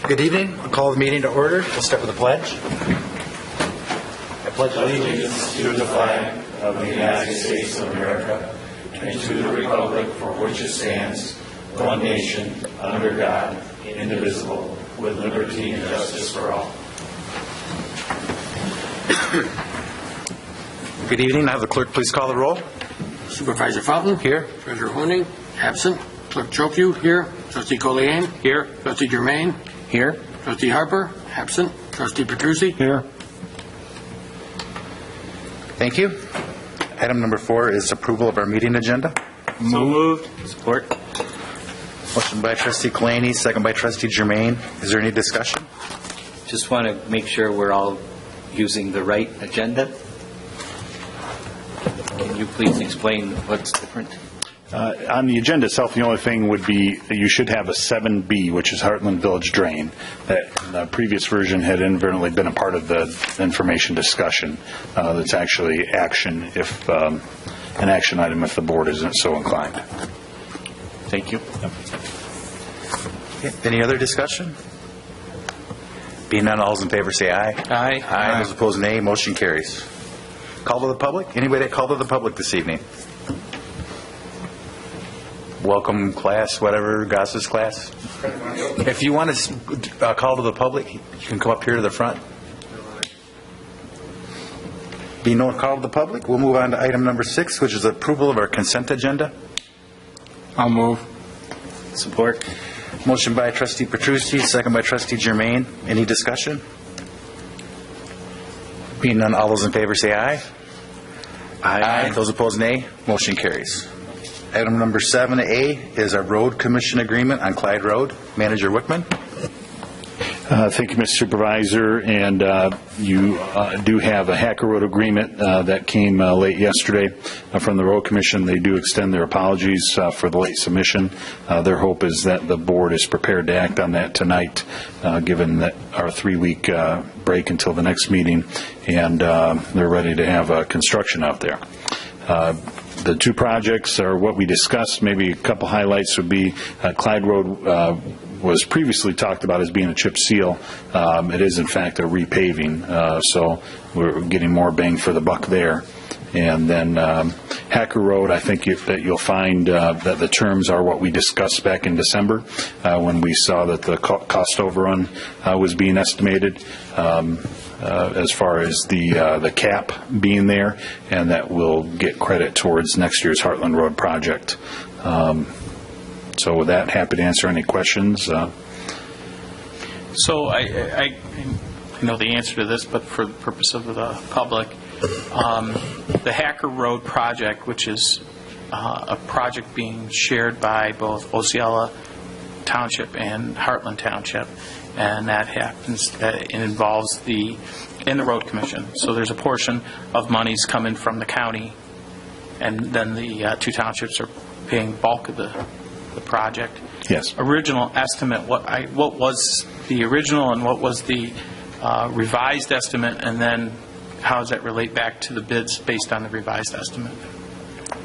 Good evening. I'll call the meeting to order. We'll start with the pledge. I pledge allegiance to the flag of the United States of America and to the republic for which it stands, one nation, under God, indivisible, with liberty and justice for all. Good evening. I have the clerk please call the roll. Supervisor Fountain. Here. Treasurer Horning. Absent. Clerk Chokyu. Here. Trustee Colliane. Here. Trustee Germain. Here. Trustee Harper. Absent. Trustee Petrucci. Here. Thank you. Item number 4 is approval of our meeting agenda. So moved. Support. Motion by Trustee Colliane, second by Trustee Germain. Is there any discussion? Just want to make sure we're all using the right agenda. Can you please explain what's different? On the agenda itself, the only thing would be you should have a 7B, which is Hartland Village Drain. That the previous version had inadvertently been a part of the information discussion. That's actually action if an action item if the board isn't so inclined. Thank you. Okay. Any other discussion? Being none, all those in favor say aye. Aye. Aye. Those opposed, nay. Motion carries. Call to the public. Anybody that called to the public this evening? Welcome class, whatever, Goss's class. If you want to call to the public, you can come up here to the front. Being no call to the public, we'll move on to item number 6, which is approval of our consent agenda. I'll move. Support. Motion by Trustee Petrucci, second by Trustee Germain. Any discussion? Being none, all those in favor say aye. Aye. Those opposed, nay. Motion carries. Item number 7A is our road commission agreement on Clyde Road. Manager Wickman. Thank you, Mr. Supervisor. And you do have a Hacker Road agreement that came late yesterday from the Road Commission. They do extend their apologies for the late submission. Their hope is that the board is prepared to act on that tonight, given that our 3-week break until the next meeting, and they're ready to have construction out there. The two projects are what we discussed. Maybe a couple highlights would be Clyde Road was previously talked about as being a chip seal. It is, in fact, a repaving, so we're getting more bang for the buck there. And then Hacker Road, I think that you'll find that the terms are what we discussed back in December when we saw that the cost overrun was being estimated. As far as the cap being there, and that will get credit towards next year's Hartland Road project. So with that, happy to answer any questions. So I know the answer to this, but for the purpose of the public, the Hacker Road project, which is a project being shared by both Osceola Township and Hartland Township, and that happens, it involves the Road Commission. So there's a portion of monies coming from the county, and then the two townships are paying bulk of the project. Yes. Original estimate, what was the original and what was the revised estimate, and then how does that relate back to the bids based on the revised estimate?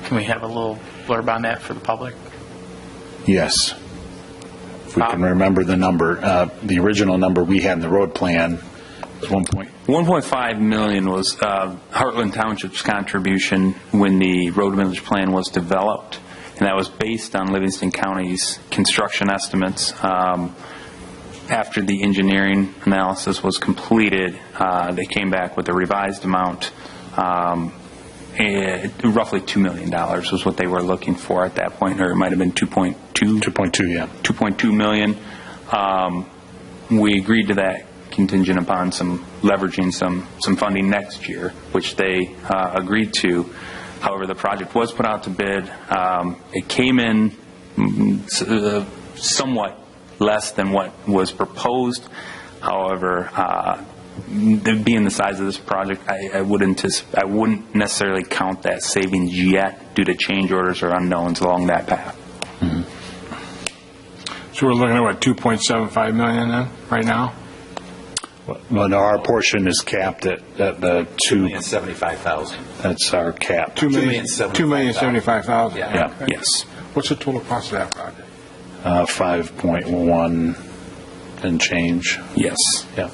Can we have a little blurb on that for the public? Yes. If we can remember the number, the original number we had in the road plan was 1.5 million was Hartland Township's contribution when the road village plan was developed, and that was based on Livingston County's construction estimates. After the engineering analysis was completed, they came back with a revised amount. Roughly $2 million was what they were looking for at that point, or it might have been 2.2. 2.2, yeah. 2.2 million. We agreed to that contingent upon leveraging some funding next year, which they agreed to. However, the project was put out to bid. It came in somewhat less than what was proposed. However, being the size of this project, I wouldn't necessarily count that savings yet due to change orders or unknowns along that path. Mm-hmm. So we're looking at what, 2.75 million then, right now? Well, no, our portion is capped at the $2,075,000. That's our cap. $2,075,000. Yeah. Yes. What's the total cost of that project? 5.1. and change. Yes. Yeah.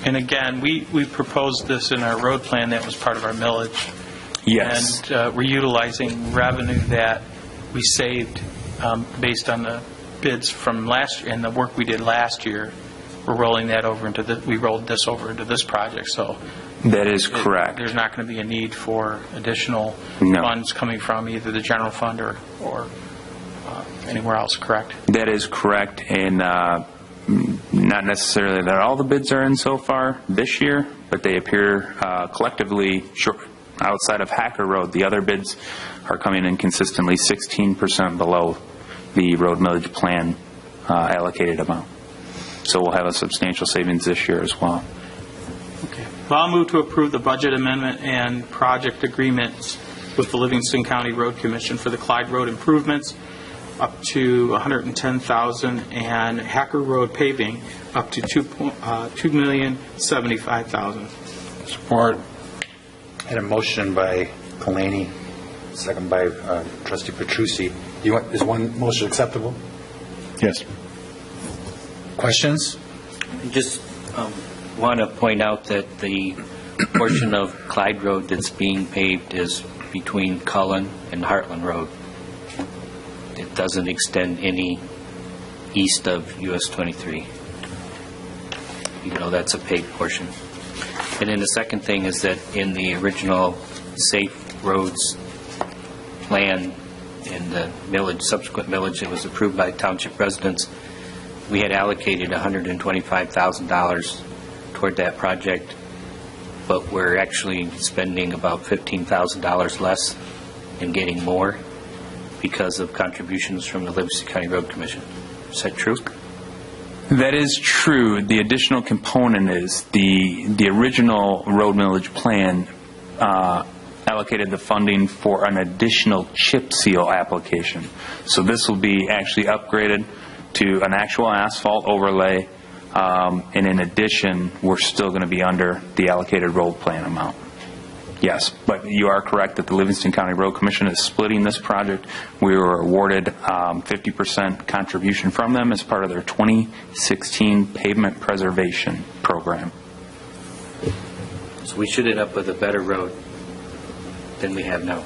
And again, we proposed this in our road plan that was part of our millage. Yes. And we're utilizing revenue that we saved based on the bids from last year and the work we did last year. We're rolling that over we rolled this over into this project, so. That is correct. There's not going to be a need for additional No. funds coming from either the general fund or anywhere else, correct? That is correct, and not necessarily that all the bids are in so far this year, but they appear collectively outside of Hacker Road. The other bids are coming in consistently 16% below the road millage plan allocated amount. So we'll have a substantial savings this year as well. Okay. Well, I'll move to approve the budget amendment and project agreements with the Livingston County Road Commission for the Clyde Road improvements up to $110,000 and Hacker Road paving up to $2,075,000. Support. And a motion by Kalani, second by Trustee Petrucci. Is one motion acceptable? Yes. Questions? Just want to point out that the portion of Clyde Road that's being paved is between Cullen and Hartland Road. It doesn't extend any east of US 23, even though that's a paved portion. And then the second thing is that in the original Safe Roads plan and the millage, subsequent millage that was approved by township residents, we had allocated $125,000 toward that project, but we're actually spending about $15,000 less and getting more because of contributions from the Livingston County Road Commission. Is that true? That is true. The additional component is the original road millage plan allocated the funding for an additional chip seal application. So this will be actually upgraded to an actual asphalt overlay, and in addition, we're still going to be under the allocated road plan amount. Yes, but you are correct that the Livingston County Road Commission is splitting this project. We were awarded 50% contribution from them as part of their 2016 pavement preservation program. So we should end up with a better road than we have now.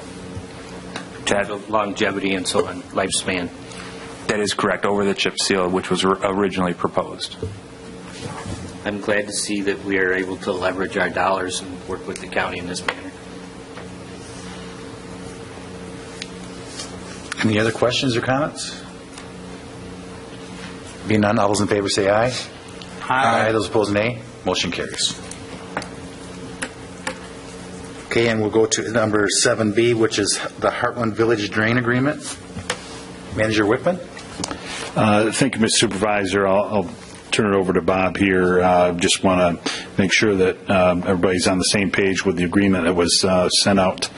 Longevity and so on, lifespan. That is correct, over the chip seal, which was originally proposed. I'm glad to see that we are able to leverage our dollars and work with the county in this manner. Any other questions or comments? Being none, all those in favor say aye. Aye. Those opposed, nay. Motion carries. Okay, and we'll go to number 7B, which is the Hartland Village Drain Agreement. Manager Whitman? Thank you, Mr. Supervisor. I'll turn it over to Bob here. Just want to make sure that everybody's on the same page with the agreement that was sent out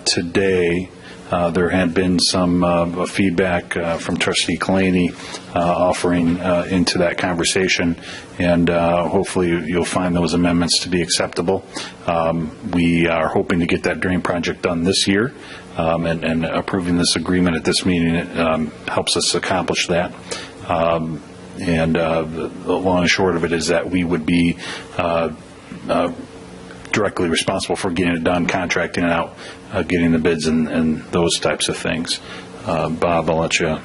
today. There had been some feedback from Trustee Kalani offering into that conversation, and hopefully you'll find those amendments to be acceptable. We are hoping to get that drain project done this year, and approving this agreement at this meeting helps us accomplish that. And the long and short of it is that we would be directly responsible for getting it done, contracting it out, getting the bids and those types of things. Bob, I'll let you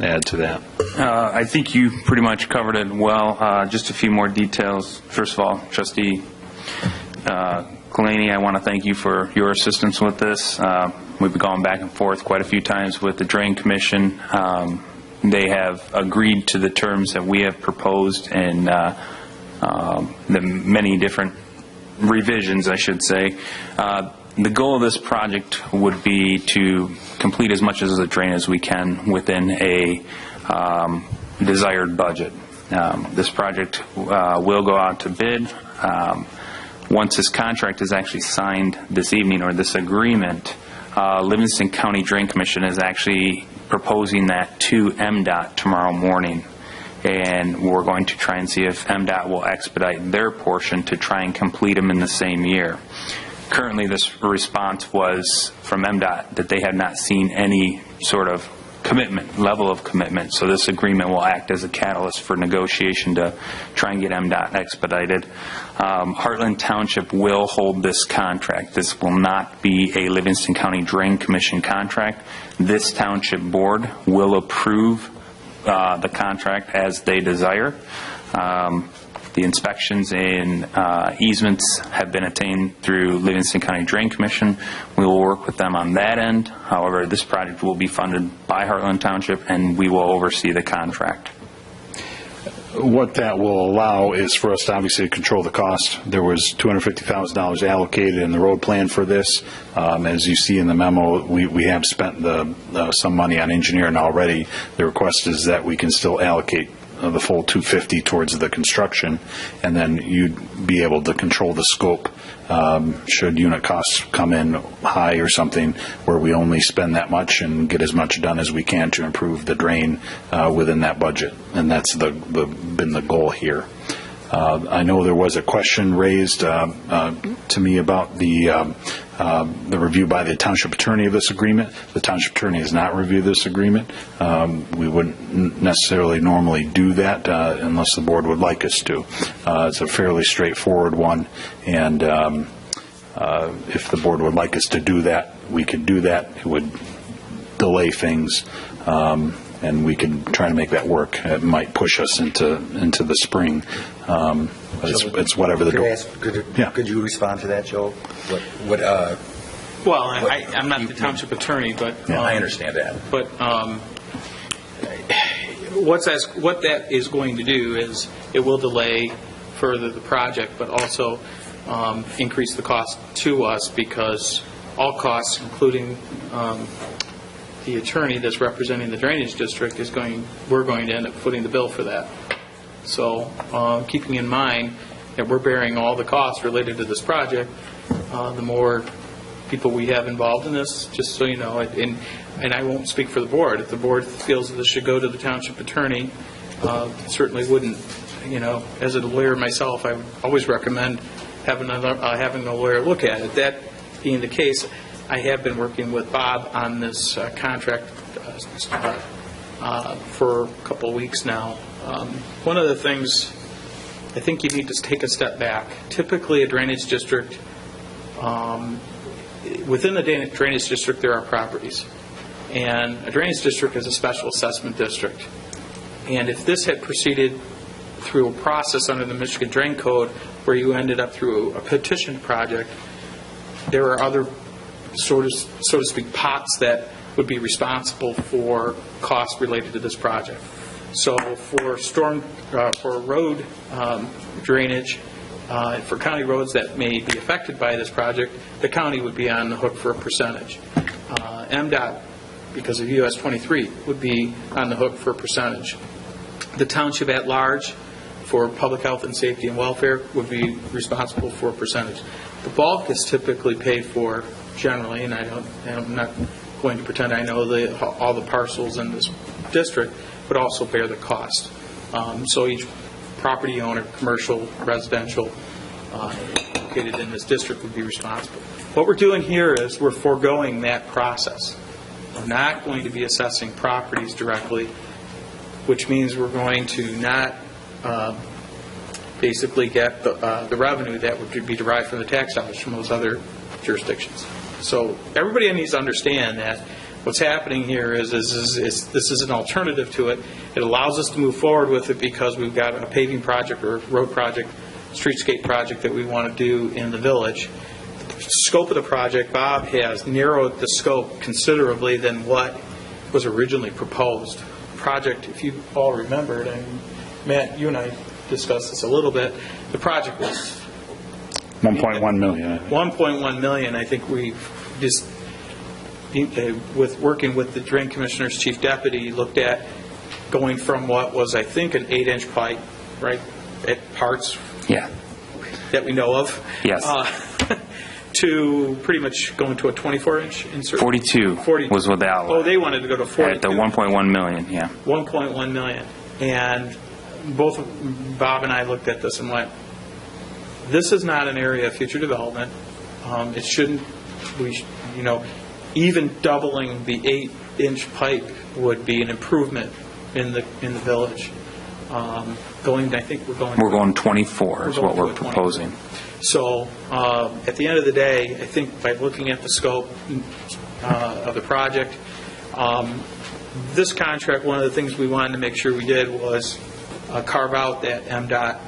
add to that. I think you pretty much covered it well. Just a few more details. First of all, Trustee Kalani, I want to thank you for your assistance with this. We've been going back and forth quite a few times with the Drain Commission. They have agreed to the terms that we have proposed and the many different revisions, I should say. The goal of this project would be to complete as much of the drain as we can within a desired budget. This project will go out to bid. Once this contract is actually signed this evening, or this agreement, Livingston County Drain Commission is actually proposing that to MDOT tomorrow morning. And we're going to try and see if MDOT will expedite their portion to try and complete them in the same year. Currently, this response was from MDOT that they have not seen any sort of level of commitment. So this agreement will act as a catalyst for negotiation to try and get MDOT expedited. Hartland Township will hold this contract. This will not be a Livingston County Drain Commission contract. This township board will approve the contract as they desire. The inspections and easements have been attained through Livingston County Drain Commission. We will work with them on that end. However, this project will be funded by Hartland Township, and we will oversee the contract. What that will allow is for us to obviously control the cost. There was $250,000 allocated in the road plan for this. As you see in the memo, we have spent some money on engineering already. The request is that we can still allocate the full $250 towards the construction, and then you'd be able to control the scope should unit costs come in high or something, where we only spend that much and get as much done as we can to improve the drain within that budget. And that's been the goal here. I know there was a question raised to me about the review by the township attorney of this agreement. The township attorney has not reviewed this agreement. We wouldn't necessarily normally do that unless the board would like us to. It's a fairly straightforward one, and if the board would like us to do that, we could do that. It would delay things, and we could try to make that work. It might push us into the spring. But it's whatever the Could you respond to that, Joe? Well, I'm not the township attorney, but I understand that. But what that is going to do is it will delay further the project, but also increase the cost to us, because all costs, including the attorney that's representing the drainage district, we're going to end up footing the bill for that. So keeping in mind that we're bearing all the costs related to this project, the more people we have involved in this, just so you know, and I won't speak for the board. If the board feels that this should go to the township attorney, certainly wouldn't. As a lawyer myself, I would always recommend having a lawyer look at it. That being the case, I have been working with Bob on this contract for a couple of weeks now. One of the things I think you need to take a step back. Typically, a drainage district, within the drainage district, there are properties. And a drainage district is a special assessment district. And if this had proceeded through a process under the Michigan Drain Code where you ended up through a petition project, there are other, so to speak, pots that would be responsible for costs related to this project. So for road drainage, for county roads that may be affected by this project, the county would be on the hook for a percentage. MDOT, because of US 23, would be on the hook for a percentage. The township at large, for public health and safety and welfare, would be responsible for a percentage. The bulk is typically paid for generally, and I'm not going to pretend I know all the parcels in this district, but also bear the cost. So each property owner, commercial, residential, located in this district would be responsible. What we're doing here is we're foregoing that process. We're not going to be assessing properties directly, which means we're going to not basically get the revenue that would be derived from the tax dollars from those other jurisdictions. So everybody needs to understand that what's happening here is this is an alternative to it. It allows us to move forward with it because we've got a paving project or a road project, streetscape project that we want to do in the village. The scope of the project, Bob has narrowed the scope considerably than what was originally proposed. The project, if you all remembered, and Matt, you and I discussed this a little bit, the project was $1.1 million. $1.1 million. I think we just, with working with the Drain Commissioner's chief deputy, looked at going from what was, I think, an 8-inch pipe, right, at parts that we know of. Yes. To pretty much going to a 24-inch insert. 42 was what they outlined. Oh, they wanted to go to 42. At the 1.1 million, yeah. 1.1 million. And both Bob and I looked at this and went, this is not an area of future development. It shouldn't, even doubling the 8-inch pipe would be an improvement in the village. I think we're going 24 is what we're proposing. So at the end of the day, I think by looking at the scope of the project, this contract, one of the things we wanted to make sure we did was carve out that MDOT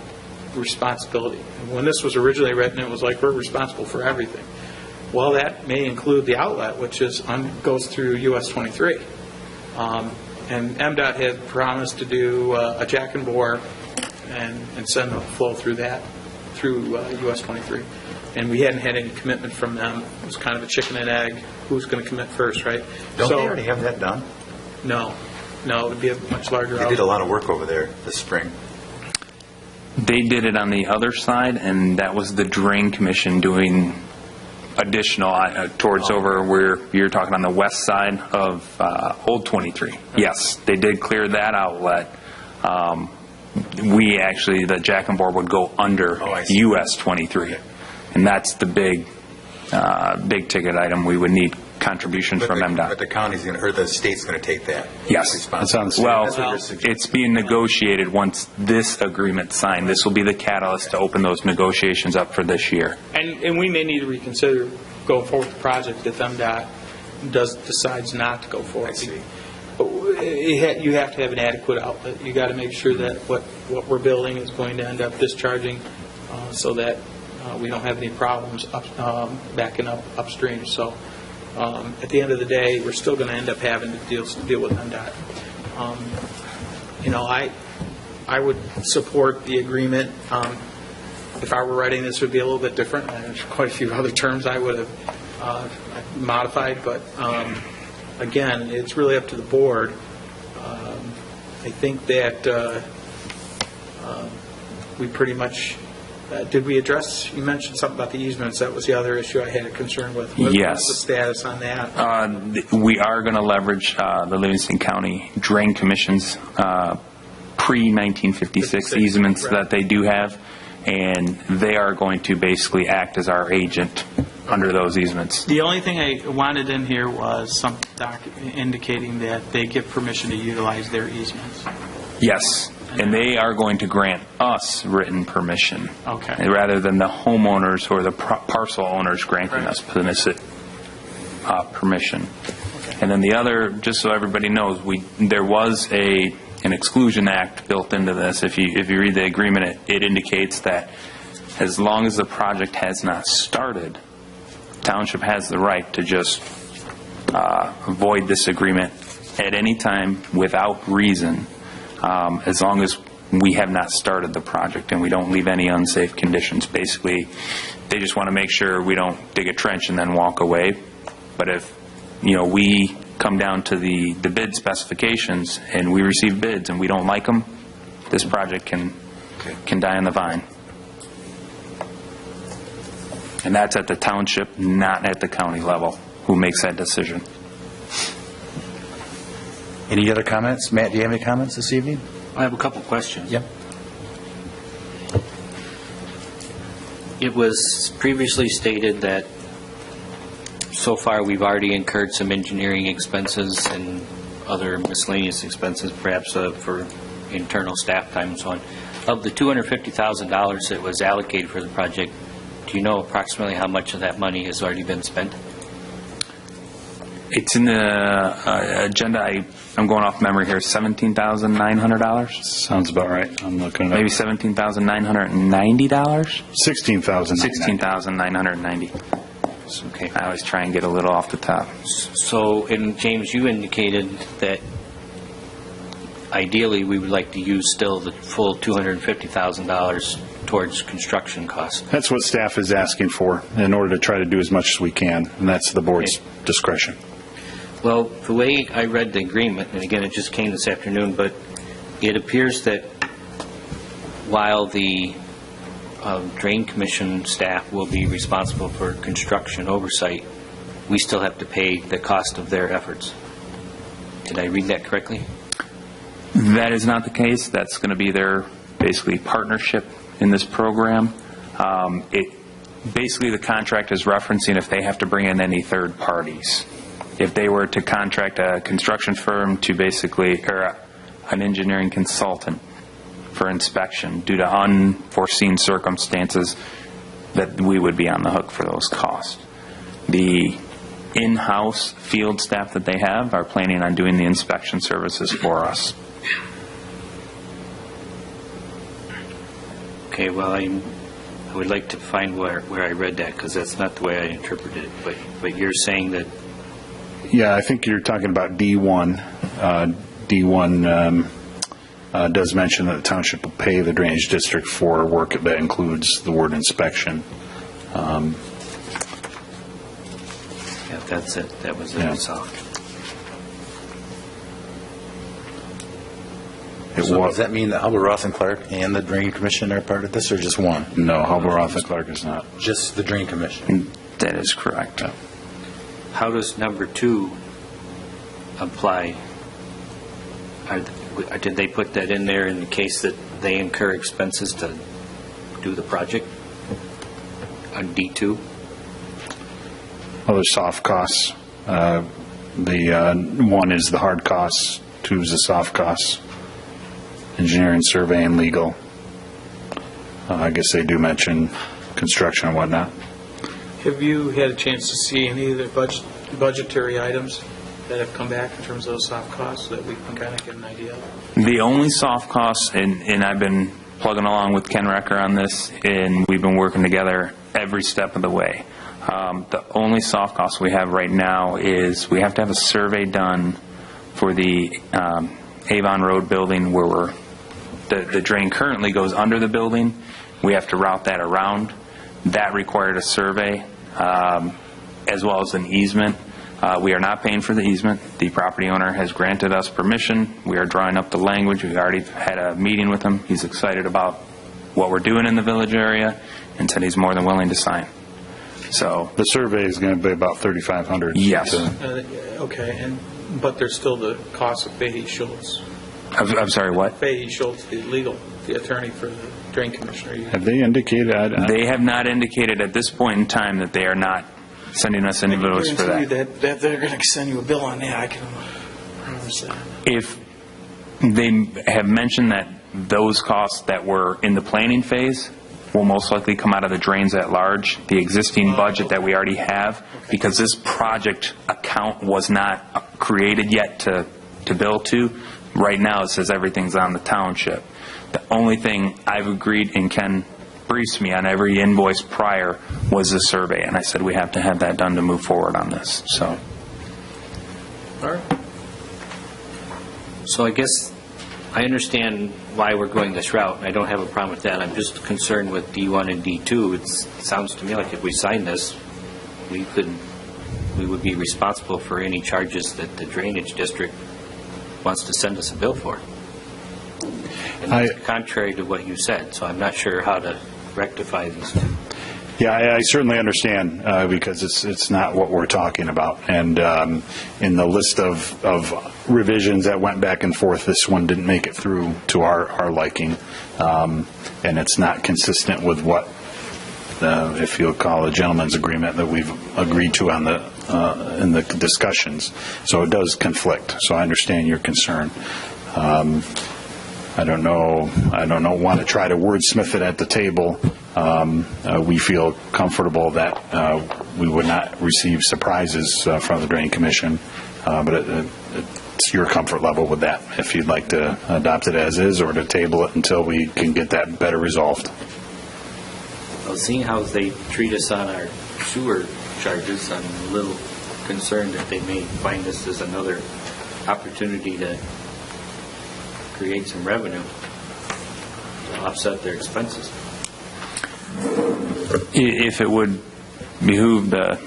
responsibility. And when this was originally written, it was like we're responsible for everything. Well, that may include the outlet, which goes through US 23. And MDOT had promised to do a jack and bore and send the flow through US 23. And we hadn't had any commitment from them. It was kind of a chicken and egg. Who's going to commit first, right? Don't they already have that done? No, it would be a much larger They did a lot of work over there this spring. They did it on the other side, and that was the Drain Commission doing additional towards over where you're talking on the west side of Old 23. Yes, they did clear that outlet. We actually, the jack and bore would go under US 23, and that's the big ticket item. We would need contributions from MDOT. But the county's going to, or the state's going to take that. Yes. Well, it's being negotiated once this agreement's signed. This will be the catalyst to open those negotiations up for this year. And we may need to reconsider going forward with the project if MDOT decides not to go forward. I see. But you have to have an adequate outlet. You got to make sure that what we're building is going to end up discharging so that we don't have any problems backing up upstream. So at the end of the day, we're still going to end up having to deal with MDOT. I would support the agreement. If I were writing this, it would be a little bit different. There's quite a few other terms I would have modified, but again, it's really up to the board. I think that we pretty much did we address, you mentioned something about the easements. That was the other issue I had a concern with. Yes. What's the status on that? We are going to leverage the Livingston County Drain Commission's pre-1956 easements that they do have, and they are going to basically act as our agent under those easements. The only thing I wanted in here was some indicating that they give permission to utilize their easements. Yes, and they are going to grant us written permission. Okay. Rather than the homeowners or the parcel owners granting us permission. Okay. And then the other, just so everybody knows, there was an exclusion act built into this. If you read the agreement, it indicates that as long as the project has not started, township has the right to just void this agreement at any time without reason, as long as we have not started the project and we don't leave any unsafe conditions. Basically, they just want to make sure we don't dig a trench and then walk away. But if we come down to the bid specifications and we receive bids and we don't like them, this project can die on the vine. And that's at the township, not at the county level, who makes that decision. Any other comments? Matt, do you have any comments this evening? I have a couple questions. Yep. It was previously stated that so far we've already incurred some engineering expenses and other miscellaneous expenses, perhaps for internal staff time and so on. Of the $250,000 that was allocated for the project, do you know approximately how much of that money has already been spent? It's in the agenda. I'm going off memory here. $17,900. Sounds about right. I'm looking at maybe $17,990. $16,990. Okay. I always try and get a little off the top. So, and James, you indicated that ideally we would like to use still the full $250,000 towards construction costs. That's what staff is asking for in order to try to do as much as we can, and that's the board's discretion. Well, the way I read the agreement, and again, it just came this afternoon, but it appears that while the Drain Commission staff will be responsible for construction oversight, we still have to pay the cost of their efforts. Did I read that correctly? That is not the case. That's going to be their basically partnership in this program. basically the contract is referencing if they have to bring in any third parties. If they were to contract a construction firm to basically, or an engineering consultant for inspection due to unforeseen circumstances, that we would be on the hook for those costs. The in-house field staff that they have are planning on doing the inspection services for us. Okay, well, I would like to find where I read that, because that's not the way I interpreted it. But you're saying that, Yeah, I think you're talking about D1. D1 does mention that the township will pay the drainage district for work that includes the word inspection. yeah, that's it. That was it. Yeah. I saw. So does that mean that Hubbard, Roth, and Clark and the Drain Commission are part of this, or just one? No, Hubbard, Roth, and Clark is not. Just the Drain Commission? That is correct. How does number 2 apply? Did they put that in there in the case that they incur expenses to do the project on D2? Other soft costs. The 1 is the hard costs, 2 is the soft costs. Engineering, survey, and legal. I guess they do mention construction and whatnot. Have you had a chance to see any of the budgetary items that have come back in terms of those soft costs so that we can kind of get an idea of? The only soft costs, and I've been plugging along with Ken Recker on this, and we've been working together every step of the way. The only soft cost we have right now is we have to have a survey done for the Avon Road building where the drain currently goes under the building. We have to route that around. That required a survey as well as an easement. We are not paying for the easement. The property owner has granted us permission. We are drawing up the language. We already had a meeting with him. He's excited about what we're doing in the village area and said he's more than willing to sign. So The survey is going to be about $3,500. yes. Okay, but there's still the cost of Fahey Schultz. I'm sorry, what? Fahey Schultz, the attorney for the Drain Commissioner. Have they indicated? They have not indicated at this point in time that they are not sending us any bills for that. That they're going to send you a bill on that. I can promise that. If they have mentioned that those costs that were in the planning phase will most likely come out of the drains at large, the existing budget that we already have, because this project account was not created yet to bill to. Right now it says everything's on the township. The only thing I've agreed, and Ken briefs me on every invoice prior, was the survey, and I said we have to have that done to move forward on this. So, All right. So I guess I understand why we're going this route, and I don't have a problem with that. I'm just concerned with D1 and D2. It sounds to me like if we sign this, we would be responsible for any charges that the drainage district wants to send us a bill for. And that's contrary to what you said, so I'm not sure how to rectify these two. Yeah, I certainly understand because it's not what we're talking about. And in the list of revisions that went back and forth, this one didn't make it through to our liking. And it's not consistent with what, if you'll call a gentleman's agreement that we've agreed to on in the discussions. So it does conflict. So I understand your concern. I don't know, want to try to wordsmith it at the table. We feel comfortable that we would not receive surprises from the Drain Commission, but it's your comfort level with that, if you'd like to adopt it as is or to table it until we can get that better resolved. Well, seeing how they treat us on our sewer charges, I'm a little concerned that they may find this as another opportunity to create some revenue to offset their expenses. if it would behoove the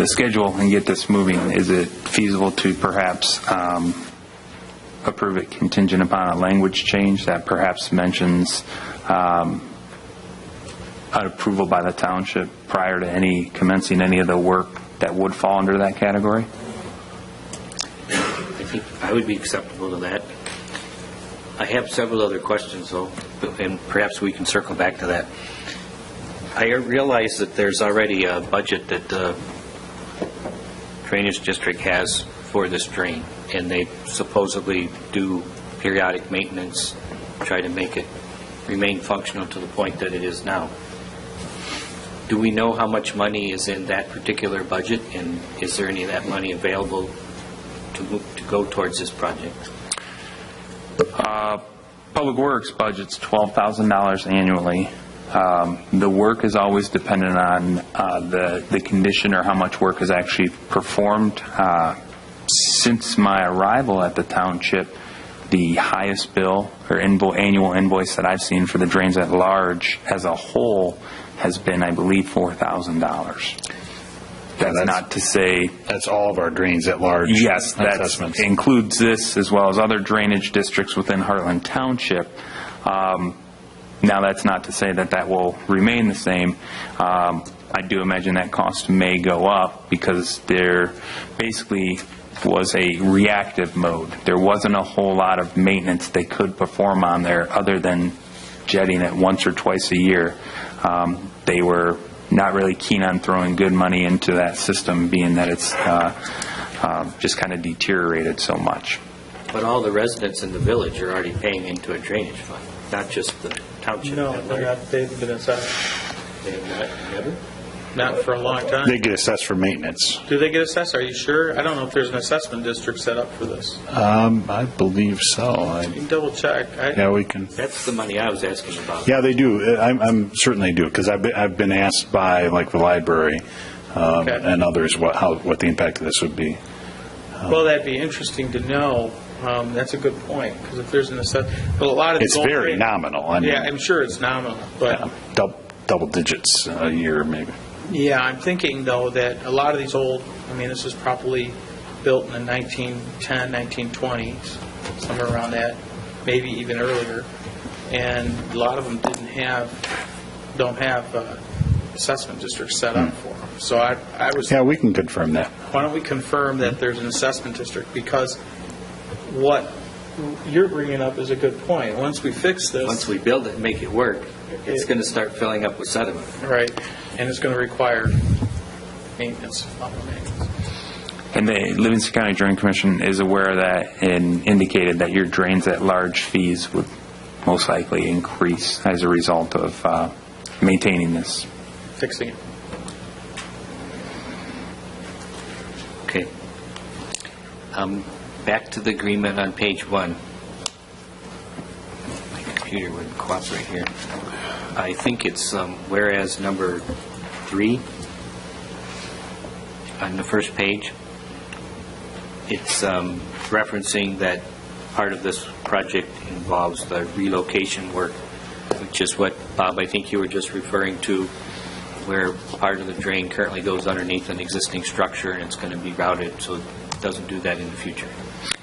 schedule and get this moving, is it feasible to perhaps approve it contingent upon a language change that perhaps mentions an approval by the township prior to commencing any of the work that would fall under that category? I think I would be acceptable to that. I have several other questions, though, and perhaps we can circle back to that. I realize that there's already a budget that the drainage district has for this drain, and they supposedly do periodic maintenance, try to make it remain functional to the point that it is now. Do we know how much money is in that particular budget, and is there any of that money available to go towards this project? Public Works budget's $12,000 annually. The work is always dependent on the condition or how much work is actually performed. Since my arrival at the township, the highest bill or annual invoice that I've seen for the drains at large as a whole has been, I believe, $4,000. That's not to say... That's all of our drains at large. Yes, that includes this as well as other drainage districts within Hartland Township. Now, that's not to say that that will remain the same. I do imagine that cost may go up because there basically was a reactive mode. There wasn't a whole lot of maintenance they could perform on there other than jetting it once or twice a year. They were not really keen on throwing good money into that system, being that it's just kind of deteriorated so much. But all the residents in the village are already paying into a drainage fund, not just the township. No, they're not, they've been assessed. They have not, never? Not for a long time. They get assessed for maintenance. Do they get assessed? Are you sure? I don't know if there's an assessment district set up for this. I believe so. You can double check. Yeah, we can. That's the money I was asking about. Yeah, they do. I'm certainly do, because I've been asked by, like, the library and others what the impact of this would be. Well, that'd be interesting to know. That's a good point, because if there's an assessment, well, a lot of It's very nominal. I mean, yeah, I'm sure it's nominal, but double digits a year, maybe. yeah, I'm thinking though that a lot of these old, I mean, this was probably built in the 1910, 1920s, somewhere around that, maybe even earlier, and a lot of them don't have assessment districts set up for them. So I was. Yeah, we can confirm that. Why don't we confirm that there's an assessment district? Because what you're bringing up is a good point. Once we fix this... Once we build it and make it work, it's going to start filling up with sediment. Right, and it's going to require maintenance. And the Livingston County Drain Commission is aware of that and indicated that your drains at large fees would most likely increase as a result of maintaining this. Fixing it. Okay. Back to the agreement on page 1. My computer wouldn't cooperate here. I think it's whereas number 3 on the first page. It's referencing that part of this project involves the relocation work, which is what, Bob, I think you were just referring to, where part of the drain currently goes underneath an existing structure and it's going to be routed so it doesn't do that in the future.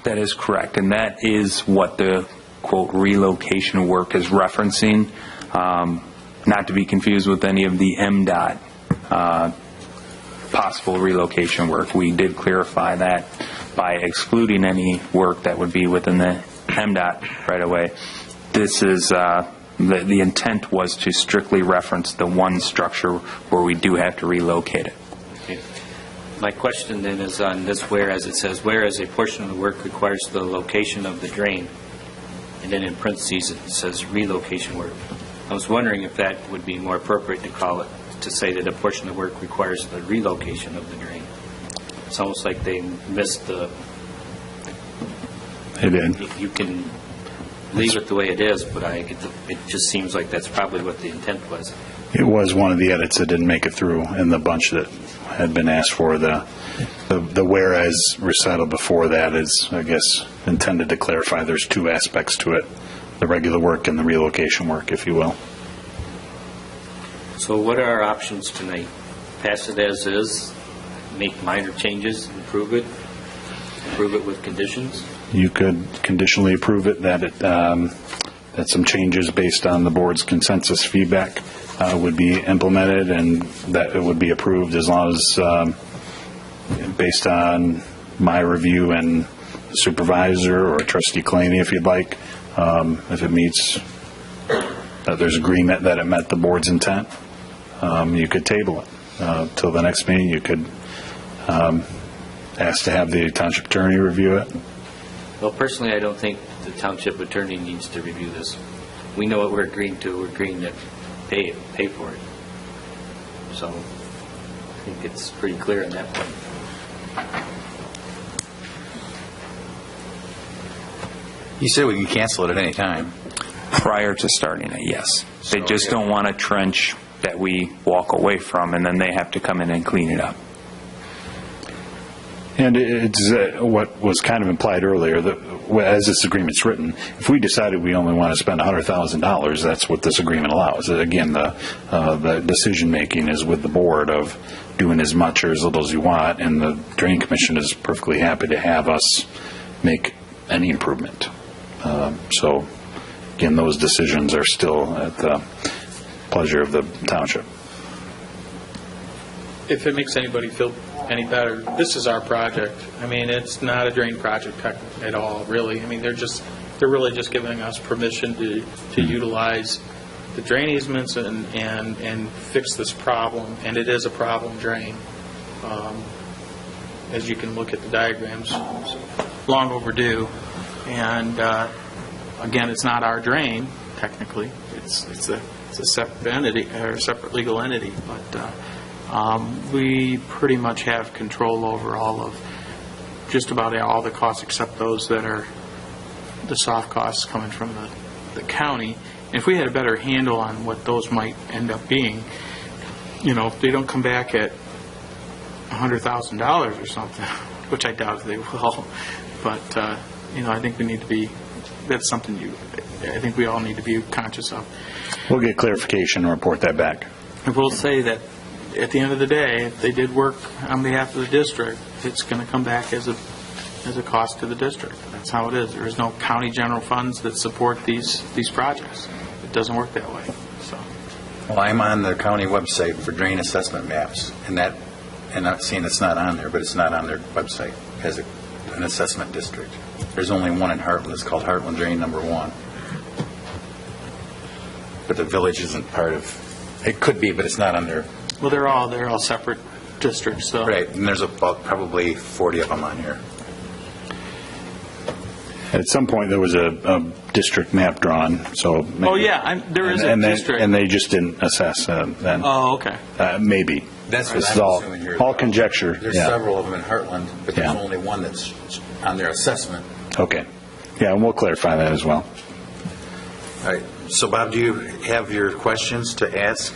That is correct, and that is what the, quote, relocation work is referencing, not to be confused with any of the MDOT possible relocation work. We did clarify that by excluding any work that would be within the MDOT right away. This is, the intent was to strictly reference the one structure where we do have to relocate it. Okay. My question then is on this whereas. It says, whereas a portion of the work requires the location of the drain, and then in parentheses it says relocation work. I was wondering if that would be more appropriate to call it, to say that a portion of the work requires the relocation of the drain. It's almost like they missed the... They did. You can leave it the way it is, but it just seems like that's probably what the intent was. It was one of the edits that didn't make it through in the bunch that had been asked for. The whereas recital before that is, I guess, intended to clarify there's two aspects to it, the regular work and the relocation work, if you will. So what are our options tonight? Pass it as is, make minor changes, improve it with conditions? You could conditionally approve it that some changes based on the board's consensus feedback would be implemented, and that it would be approved as long as based on my review and supervisor or trustee Claney, if you'd like, if it meets that there's agreement that it met the board's intent. you could table it till the next meeting. You could ask to have the township attorney review it. Well, personally, I don't think the township attorney needs to review this. We know what we're agreeing to. We're agreeing to pay for it. So I think it's pretty clear on that point. You said we can cancel it at any time. Prior to starting it, yes. They just don't want a trench that we walk away from, and then they have to come in and clean it up. And it's what was kind of implied earlier, that as this agreement's written, if we decided we only want to spend $100,000, that's what this agreement allows. Again, the decision-making is with the board of doing as much or as little as you want, and the Drain Commission is perfectly happy to have us make any improvement. So, again, those decisions are still at the pleasure of the township. If it makes anybody feel any better, this is our project. I mean, it's not a drain project at all, really. I mean, they're really just giving us permission to utilize the drain easements and fix this problem, and it is a problem drain. As you can look at the diagrams, it's long overdue. And again, it's not our drain technically. It's a separate entity or a separate legal entity, but we pretty much have control over all of just about all the costs except those that are the soft costs coming from the county. And if we had a better handle on what those might end up being, if they don't come back at $100,000 or something, which I doubt they will, but I think we need to be, that's something I think we all need to be conscious of. We'll get clarification and report that back. I will say that at the end of the day, if they did work on behalf of the district, it's going to come back as a cost to the district. That's how it is. There is no county general funds that support these projects. It doesn't work that way. So. Well, I'm on the county website for drain assessment maps, and I'm seeing it's not on there, but it's not on their website as an assessment district. There's only one in Hartland. It's called Hartland Drain Number 1. But the village isn't part of. It could be, but it's not on there. Well, they're all separate districts. So. Right, and there's about probably 40 of them on here. At some point, there was a district map drawn. So. Maybe, oh yeah, there is a district. And they just didn't assess then. Oh, okay. Maybe. That's this what is I'm all assuming here. All conjecture. There's yeah. several of them in Hartland, but there's Yeah. only one that's on their assessment. Okay. Yeah, and we'll clarify that as well. All right. So, Bob, do you have your questions to ask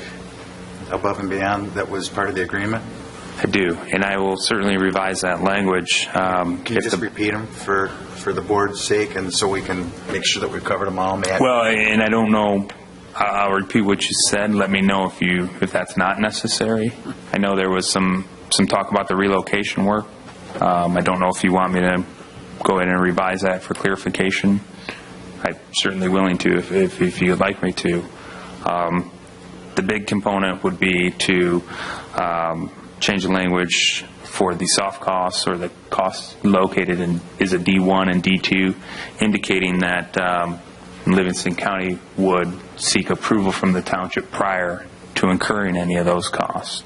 above and beyond that was part of the agreement? I do, and I will certainly revise that language. Can you just repeat them for the board's sake, and so we can make sure that we've covered them all? Well, and I don't know, I'll repeat what you said. Let me know if that's not necessary. I know there was some talk about the relocation work. I don't know if you want me to go ahead and revise that for clarification. I'm certainly willing to if you'd like me to. The big component would be to change the language for the soft costs or the costs located in is a D1 and D2, indicating that Livingston County would seek approval from the township prior to incurring any of those costs.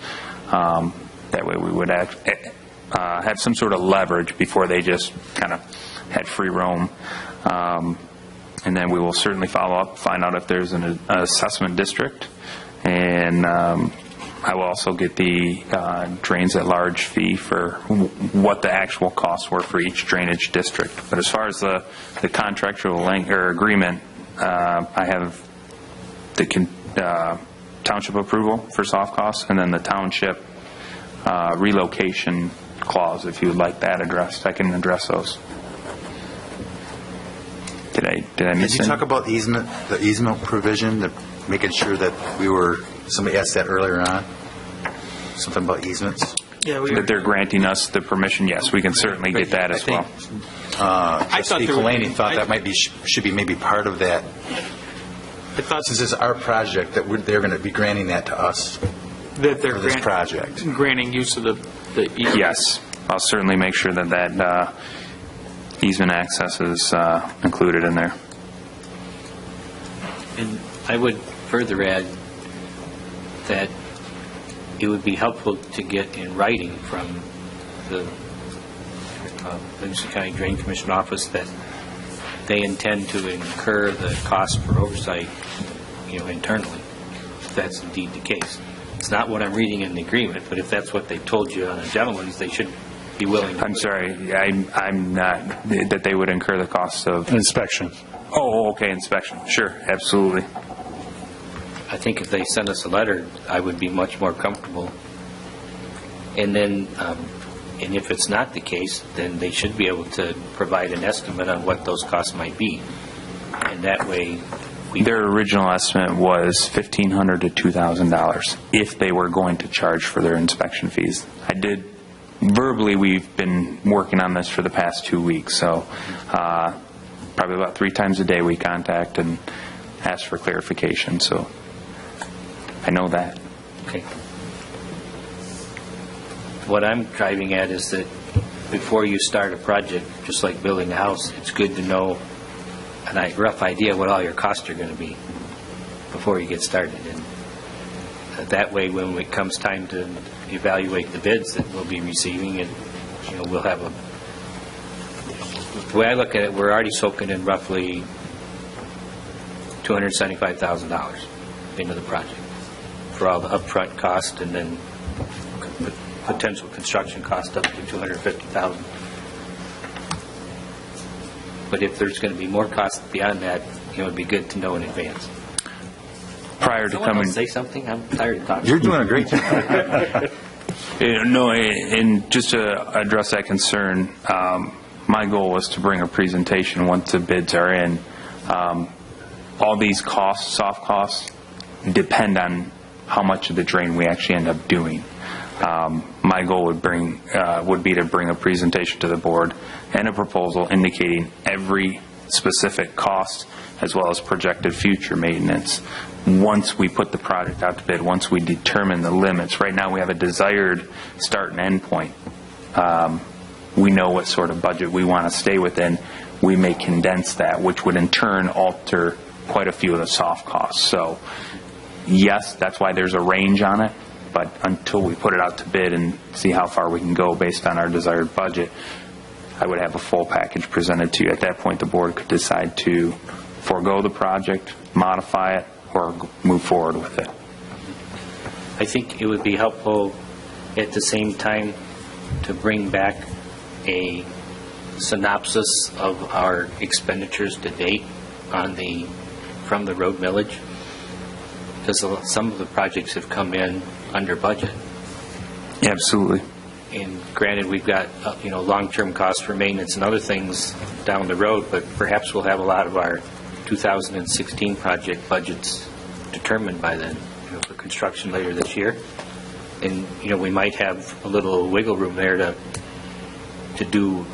That way we would have some sort of leverage before they just kind of had free roam. And then we will certainly follow up, find out if there's an assessment district. And I will also get the drains at large fee for what the actual costs were for each drainage district. But as far as the contractual agreement, I have the township approval for soft costs, and then the township relocation clause. If you would like that addressed, I can address those. Did I miss Did you anything? talk about the easement provision, making sure that somebody asked that earlier on? Something about easements? Yeah, That they're granting us the permission? Yes, we can certainly get that as well. Trustee Delaney thought that should be maybe part of that. I thought Since it's our project, that they're going to be granting that to us that they're for this project. granting use of the easement. Yes, I'll certainly make sure that easement access is included in there. And I would further add that it would be helpful to get in writing from the Livingston County Drain Commission office that they intend to incur the cost for oversight, internally, if that's indeed the case. It's not what I'm reading in the agreement, but if that's what they told you on a gentleman's, they should be willing to. I'm sorry, I'm not, that they would incur the cost of... Inspection. Oh, okay, inspection. Sure, absolutely. I think if they send us a letter, I would be much more comfortable. And then, and if it's not the case, then they should be able to provide an estimate on what those costs might be. And that way, their original estimate was $1,500 to $2,000 if they were going to charge for their inspection fees. Verbally, we've been working on this for the past 2 weeks, so probably about 3 times a day we contact and ask for clarification, so I know that. okay. What I'm driving at is that before you start a project, just like building a house, it's good to know a rough idea what all your costs are going to be before you get started. And that way, when it comes time to evaluate the bids that we'll be receiving, and we'll have the way I look at it, we're already soaking in roughly $275,000 into the project for all the upfront cost and then potential construction cost up to $250,000. But if there's going to be more costs beyond that, it'd be good to know in advance. Prior to Someone coming... else say something? I'm tired of talking. You're doing a great job. No, and just to address that concern, my goal was to bring a presentation once the bids are in. All these costs, soft costs, depend on how much of the drain we actually end up doing. My goal would be to bring a presentation to the board and a proposal indicating every specific cost as well as projected future maintenance. Once we put the project out to bid, once we determine the limits, right now we have a desired start and end point. We know what sort of budget we want to stay within. We may condense that, which would in turn alter quite a few of the soft costs. So yes, that's why there's a range on it, but until we put it out to bid and see how far we can go based on our desired budget, I would have a full package presented to you. At that point, the board could decide to forego the project, modify it, or move forward with it. I think it would be helpful at the same time to bring back a synopsis of our expenditures to date from the road millage, because some of the projects have come in under budget. Absolutely. And granted, we've got long-term costs for maintenance and other things down the road, but perhaps we'll have a lot of our 2016 project budgets determined by then, for construction later this year. And we might have a little wiggle room there to do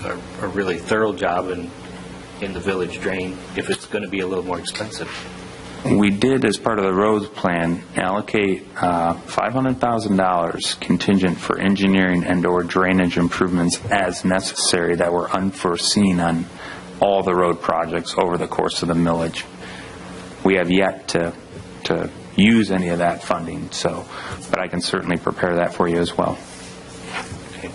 a really thorough job in the village drain if it's going to be a little more expensive. We did, as part of the roads plan, allocate $500,000 contingent for engineering and/or drainage improvements as necessary that were unforeseen on all the road projects over the course of the millage. We have yet to use any of that funding, but I can certainly prepare that for you as well. Okay.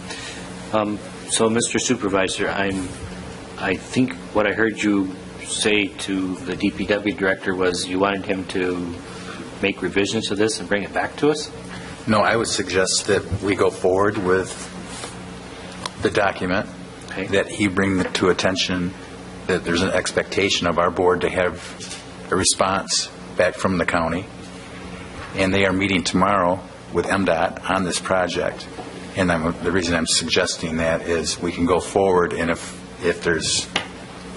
So, Mr. Supervisor, I think what I heard you say to the DPW director was you wanted him to make revisions to this and bring it back to us? No, I would suggest that we go forward with the document, Okay. that he bring to attention that there's an expectation of our board to have a response back from the county, and they are meeting tomorrow with MDOT on this project. And the reason I'm suggesting that is we can go forward, and if there's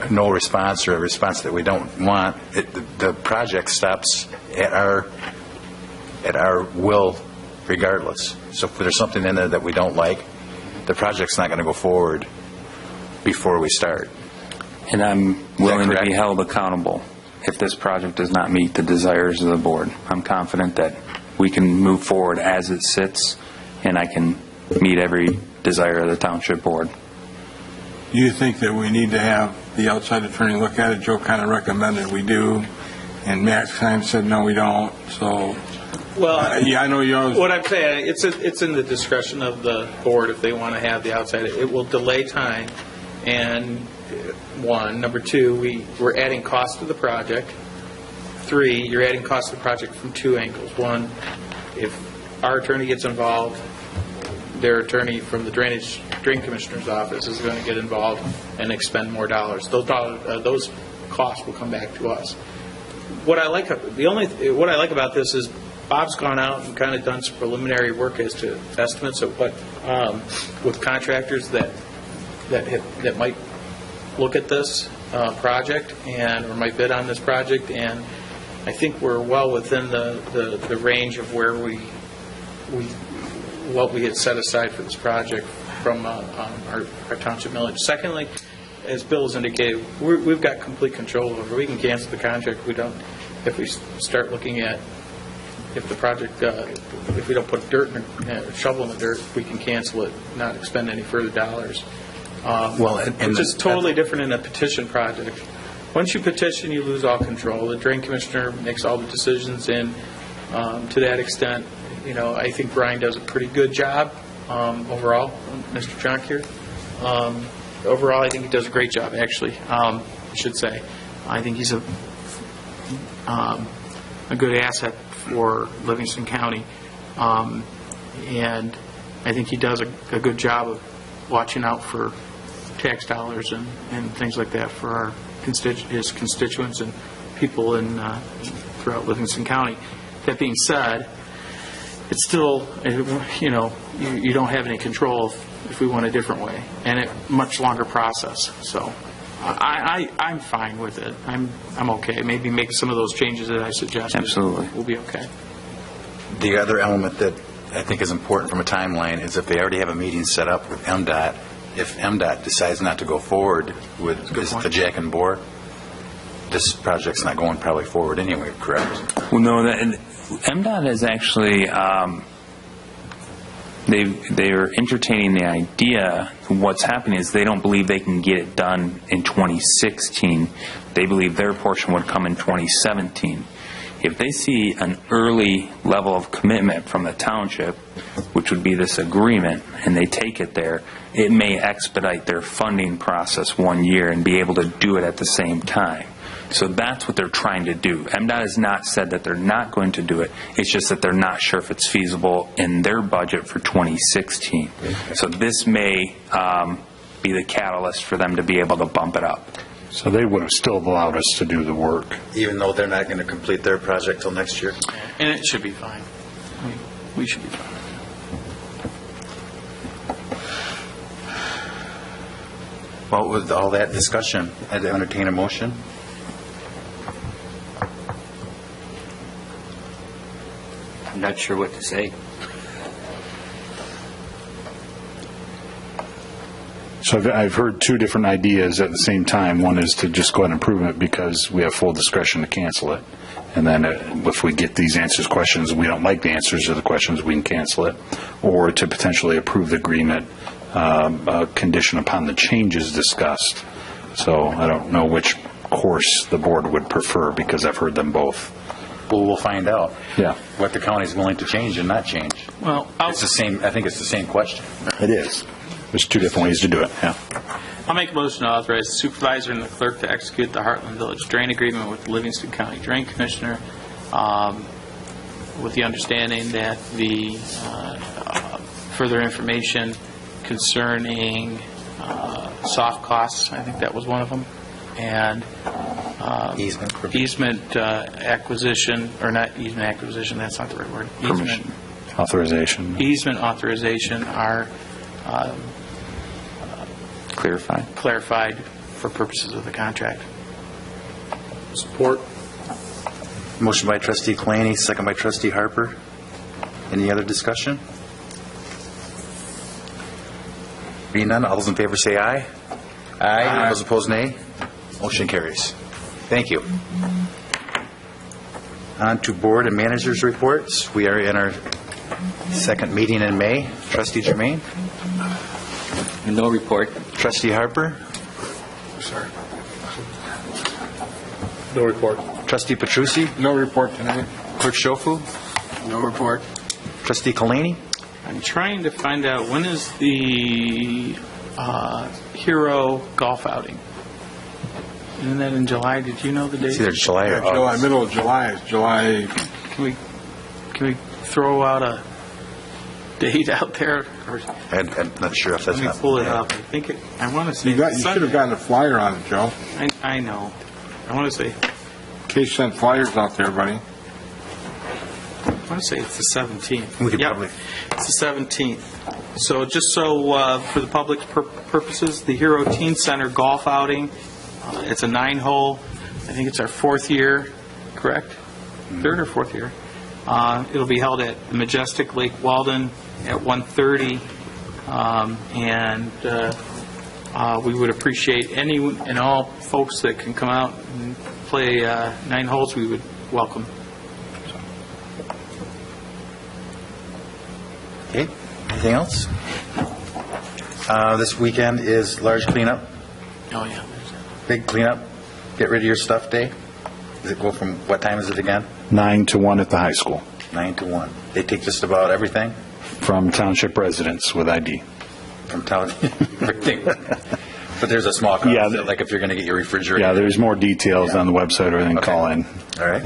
no response or a response that we don't want, the project stops at our will regardless. So if there's something in there that we don't like, the project's not going to go forward before we start. And I'm willing to be correct? held accountable if this project does not meet the desires of the board. I'm confident that we can move forward as it sits, and I can meet every desire of the township board. Do you think that we need to have the outside attorney look at it? Joe kind of recommended we do, and Max kind of said, no, we don't. So Well, Yeah, I know you always... what I'm saying, it's in the discretion of the board if they want to have the outside. It will delay time, and number two, we're adding cost to the project. Three, you're adding cost to the project from two angles. One, if our attorney gets involved, their attorney from the drain commissioner's office is going to get involved and expend more dollars. Those costs will come back to us. What I like about this is Bob's gone out and kind of done some preliminary work as to estimates of what with contractors that might look at this project or might bid on this project, and I think we're well within the range of where what we had set aside for this project from our township millage. Secondly, as Bill has indicated, we've got complete control over it. We can cancel the contract if we start looking at if the project, if we don't put shovel in the dirt, we can cancel it, not expend any further dollars. It's just totally different in a petition project. Once you petition, you lose all control. The drain commissioner makes all the decisions, and to that extent, I think Brian does a pretty good job overall, Mr. Junk here. Overall, I think he does a great job, actually, I should say. I think he's a good asset for Livingston County, and I think he does a good job of watching out for tax dollars and things like that for his constituents and people throughout Livingston County. That being said, it's still, you don't have any control if we went a different way, and a much longer process. So I'm fine with it. I'm okay. Maybe make some of those changes that I suggested. Absolutely. We'll be okay. The other element that I think is important from a timeline is if they already have a meeting set up with MDOT, if MDOT decides not to go forward with the Jack and Bore, this project's not going probably forward anyway, correct? Well, no, MDOT is actually, they are entertaining the idea. What's happening is they don't believe they can get it done in 2016. They believe their portion would come in 2017. If they see an early level of commitment from the township, which would be this agreement, and they take it there, it may expedite their funding process 1 year and be able to do it at the same time. So that's what they're trying to do. MDOT has not said that they're not going to do it. It's just that they're not sure if it's feasible in their budget for 2016. So this may be the catalyst for them to be able to bump it up. So they would have still allowed us to do the work. Even though they're not going to complete their project till next year? And it should be fine. We should be fine. Well, with all that discussion, I'd entertain a motion. I'm not sure what to say. So I've heard two different ideas at the same time. One is to just go ahead and approve it because we have full discretion to cancel it. And then if we get these questions, we don't like the answers to the questions, we can cancel it. Or to potentially approve the agreement condition upon the changes discussed. So I don't know which course the board would prefer because I've heard them both. Well, we'll find out. Yeah. What the county's willing to change and not change. Well, It's the same. I think it's the same question. It is. There's two different ways to do it, yeah. I'll make a motion to authorize the supervisor and the clerk to execute the Hartland Village drain agreement with the Livingston County Drain Commissioner with the understanding that the further information concerning soft costs, I think that was one of them, and easement acquisition, or not easement acquisition, that's not the right word. Permission. Authorization. Easement authorization are clarified for purposes of the contract. Support. Motion by Trustee Claney, second by Trustee Harper. Any other discussion? Being none, all those in favor say aye. Aye. Those opposed, nay. Motion carries. Thank you. On to board and managers' reports. We are in our second meeting in May. Trustee Germain. No report. Trustee Harper. Sorry. No report. Trustee Petrucci. No report tonight. Clerk Shofu. No report. Trustee Kalani? I'm trying to find out, when is the Hero golf outing? Isn't that in July? Did you know the date? It's either July or July, August. middle of July, July, Can we throw out a date out there? Or I'm not sure if that's let me not. pull it up. I want to say you should have gotten a flyer on it, Joe. I know. I want to say. In case you sent flyers out there, buddy. I want to say it's the 17th. We could Yep, probably- it's the 17th. So just so for the public's purposes, the Hero Teen Center golf outing, it's a 9-hole. I think it's our 4th year, correct? 3rd or 4th year. It'll be held at the Majestic Lake Walden at 1:30, and we would appreciate any and all folks that can come out and play 9 holes. We would welcome. Okay, anything else? This weekend is large cleanup, Oh, yeah. big cleanup, get rid of your stuff day. Does it go from, what time is it again? 9 to 1 at the high school 9 to 1. They take just about everything from township residents with ID. from town, everything. But there's a small cost, Yeah, like if you're going to get your refrigerator. Yeah, there's more details on the website or anything, Okay. call in. All right.